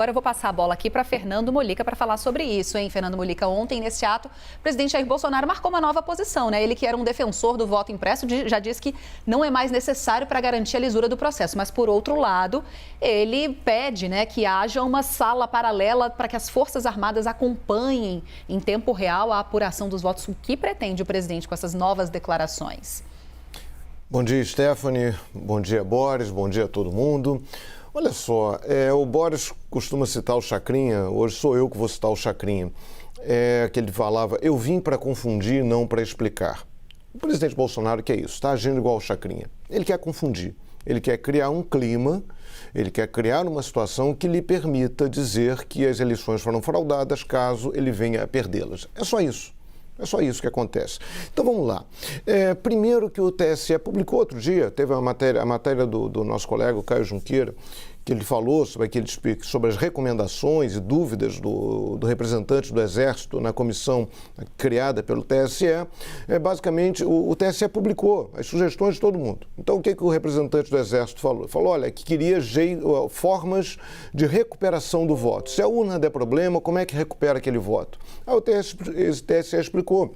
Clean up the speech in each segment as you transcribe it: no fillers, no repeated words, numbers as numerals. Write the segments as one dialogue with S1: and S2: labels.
S1: Agora eu vou passar a bola aqui para Fernando Molica para falar sobre isso, hein? Fernando Molica, ontem, nesse ato, o presidente Jair Bolsonaro marcou uma nova posição, né? Ele que era um defensor do voto impresso, já disse que não é mais necessário para garantir a lisura do processo. Mas, por outro lado, ele pede, né, que haja uma sala paralela para que as Forças Armadas acompanhem em tempo real a apuração dos votos. O que pretende o presidente com essas novas declarações?
S2: Bom dia, Stephanie. Bom dia, Boris. Bom dia a todo mundo. Olha só, o Boris costuma citar o Chacrinha, hoje sou eu que vou citar o Chacrinha, que ele falava, eu vim para confundir, não para explicar. O presidente Bolsonaro quer isso, está agindo igual o Chacrinha. Ele quer confundir, ele quer criar um clima, ele quer criar uma situação que lhe permita dizer que as eleições foram fraudadas caso ele venha a perdê-las. É só isso. É só isso que acontece. Então vamos lá. Primeiro que o TSE publicou outro dia, teve a matéria do nosso colega, o Caio Junqueira, que ele falou sobre as recomendações e dúvidas do representante do Exército na comissão criada pelo TSE. Basicamente, o TSE publicou as sugestões de todo mundo. Então, o que o representante do Exército falou? Falou, olha, que queria formas de recuperação do voto. Se a urna der problema, como é que recupera aquele voto? Aí o TSE explicou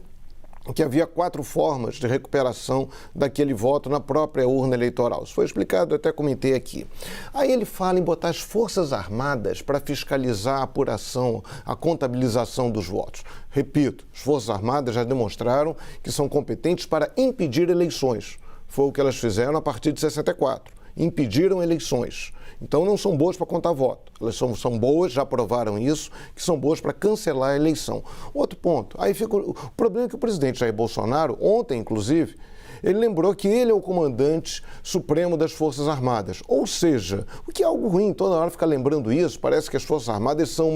S2: que havia 4 formas de recuperação daquele voto na própria urna eleitoral. Isso foi explicado, eu até comentei aqui. Aí ele fala em botar as Forças Armadas para fiscalizar a apuração, a contabilização dos votos. Repito, as Forças Armadas já demonstraram que são competentes para impedir eleições. Foi o que elas fizeram a partir de 64. Impediram eleições. Então não são boas para contar voto. Elas são boas, já provaram isso, que são boas para cancelar a eleição. Outro ponto, aí fica o problema é que o presidente Jair Bolsonaro, ontem inclusive, ele lembrou que ele é o comandante supremo das Forças Armadas. Ou seja, o que é algo ruim, toda hora ficar lembrando isso, parece que as Forças Armadas são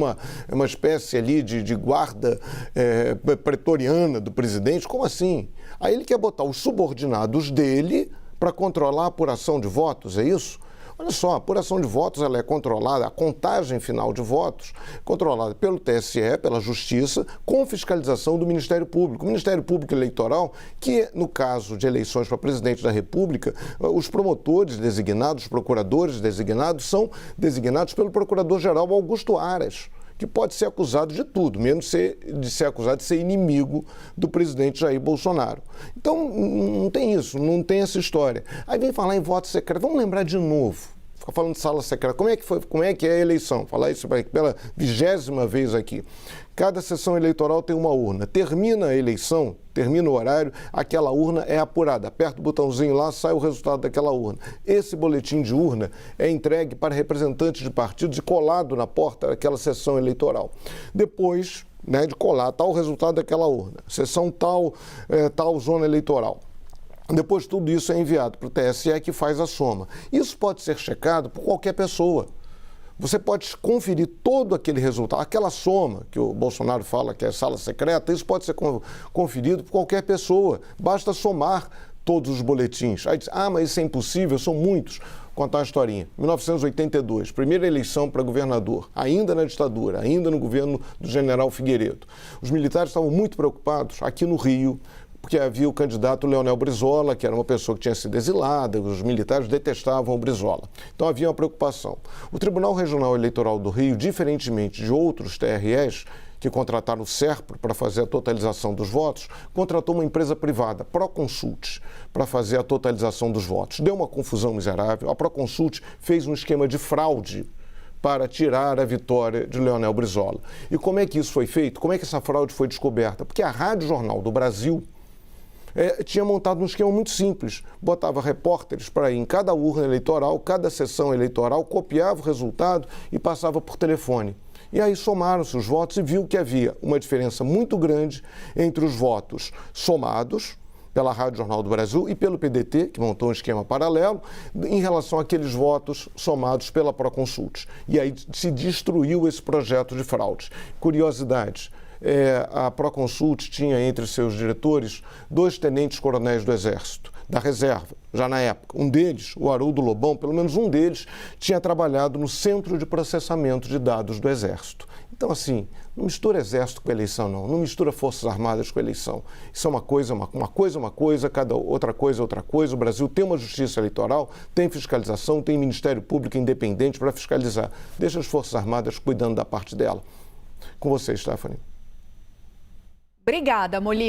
S2: uma espécie ali de guarda pretoriana do presidente. Como assim? Aí ele quer botar os subordinados dele para controlar a apuração de votos, é isso? Olha só, a apuração de votos ela é controlada, a contagem final de votos, controlada pelo TSE, pela Justiça, com fiscalização do Ministério Público. O Ministério Público Eleitoral, que no caso de eleições para presidente da República, os promotores designados, os procuradores designados, são designados pelo Procurador-Geral Augusto Aras, que pode ser acusado de tudo, menos de ser acusado de ser inimigo do presidente Jair Bolsonaro. Então, não tem isso, não tem essa história. Aí vem falar em voto secreto. Vamos lembrar de novo. Ficar falando de sala secreta. Como é que é a eleição? Falar isso pela 20ª vez aqui. Cada sessão eleitoral tem uma urna. Termina a eleição, termina o horário, aquela urna é apurada. Aperta o botãozinho lá, sai o resultado daquela urna. Esse boletim de urna é entregue para representantes de partidos e colado na porta daquela sessão eleitoral. Depois, de colar tal resultado daquela urna, sessão tal zona eleitoral. Depois tudo isso é enviado para o TSE que faz a soma. Isso pode ser checado por qualquer pessoa. Você pode conferir todo aquele resultado, aquela soma que o Bolsonaro fala que é sala secreta, isso pode ser conferido por qualquer pessoa. Basta somar todos os boletins. Aí diz, mas isso é impossível, são muitos. Vou contar uma historinha. 1982, primeira eleição para governador, ainda na ditadura, ainda no governo do general Figueiredo. Os militares estavam muito preocupados aqui no Rio, porque havia o candidato Leonel Brizola, que era uma pessoa que tinha sido exilada, os militares detestavam o Brizola. Então havia uma preocupação. O Tribunal Regional Eleitoral do Rio, diferentemente de outros TREs, que contrataram o SERPRO para fazer a totalização dos votos, contratou uma empresa privada, Proconsult, para fazer a totalização dos votos. Deu uma confusão miserável. A Proconsult fez um esquema de fraude para tirar a vitória de Leonel Brizola. E como é que isso foi feito? Como é que essa fraude foi descoberta? Porque a Rádio Jornal do Brasil tinha montado um esquema muito simples. Botava repórteres para ir em cada urna eleitoral, cada sessão eleitoral, copiava o resultado e passava por telefone. E aí somaram-se os votos e viu que havia uma diferença muito grande entre os votos somados pela Rádio Jornal do Brasil e pelo PDT, que montou um esquema paralelo, em relação àqueles votos somados pela Proconsult. E aí se destruiu esse projeto de fraude. Curiosidade, a Proconsult tinha entre seus diretores 2 tenentes-coronéis do Exército, da reserva, já na época. Um deles, o Haroldo Lobão, pelo menos um deles, tinha trabalhado no Centro de Processamento de Dados do Exército. Então, assim, não mistura Exército com eleição, não. Não mistura Forças Armadas com eleição. Isso é uma coisa, cada outra coisa é outra coisa. O Brasil tem uma justiça eleitoral, tem fiscalização, tem Ministério Público independente para fiscalizar. Deixa as Forças Armadas cuidando da parte dela. Com você, Stephanie.
S1: Obrigada, Molíca.